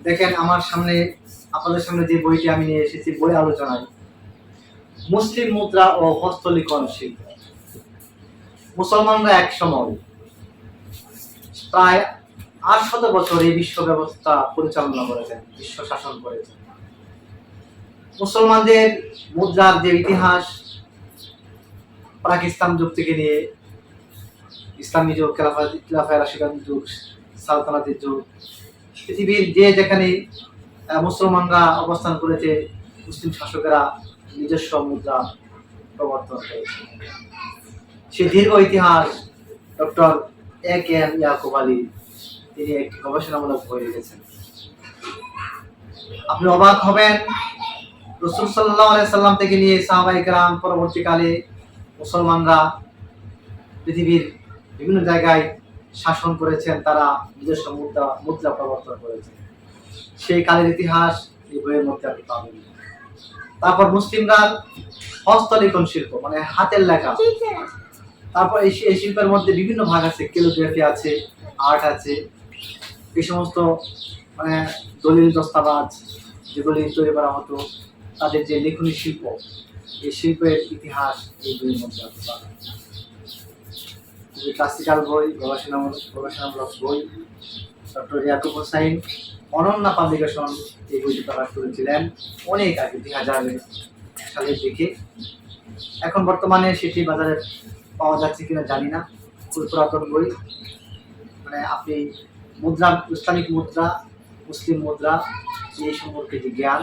দেখেন আমার সামনে, আপনাদের সামনে যে বইটি আমি নিয়ে এসেছি বই আলোচনায়, মুসলিম মুদ্রা ও হস্তলিখন শিল্প। মুসলমানরা এক সময় প্রায় 800 বছর এই বিশ্ব ব্যবস্থা পরিচালনা করেছেন, বিশ্ব শাসন করেছেন। মুসলমানদের মুদ্রার যে ইতিহাস, পাকিস্তান যুগ থেকে নিয়ে ইসলামী যুগ, খেলাফায়ে রাশিদান যুগ, সালতানাতের যুগ, পৃথিবীর যে যেখানে মুসলমানরা অবস্থান করেছে, মুসলিম শাসকেরা নিজস্ব মুদ্রা প্রবর্তন করেছে। সেই দীর্ঘ ইতিহাস ডক্টর A.K.M. ইয়াকুব আলী তিনি একটি গবেষণামূলক বই লিখেছেন। আপনি অবাক হবেন, রাসূল সাল্লাল্লাহু আলাইহি সাল্লাম থেকে নিয়ে সাহাবায়ে কেরাম পরবর্তীকালে মুসলমানরা পৃথিবীর বিভিন্ন জায়গায় শাসন করেছেন, তারা নিজস্ব মুদ্রা প্রবর্তন করেছেন। সেই কালের ইতিহাস এই বইয়ের মধ্যে আপনি পাবেন। তারপর মুসলিমরা হস্তলিখন শিল্প, মানে হাতের লেখা। তারপর এই শিল্পের মধ্যে বিভিন্ন ভাগ আছে, ক্যালিগ্রাফি আছে, আর্ট আছে। এই সমস্ত মানে দলিল দস্তাবাজ যেগুলি তৈরি করা হতো, তাদের যে লেখনী শিল্প, এই শিল্পের ইতিহাস এই বইয়ের মধ্যে আপনি পাবেন। ক্লাসিক্যাল বই, গবেষণামূলক বই। ডক্টর ইয়াকুব হুসাইন অনন্যা পাবলিকেশন এই বইটি প্রকাশ করেছিলেন অনেক আগে, 2000 সালের দিকে। এখন বর্তমানে সেটি বাজারে পাওয়া যাচ্ছে কিনা জানি না। খুব পুরাতন বই। মানে আপনি মুদ্রা, ইসলামিক মুদ্রা, মুসলিম মুদ্রা এই সম্পর্কে যে জ্ঞান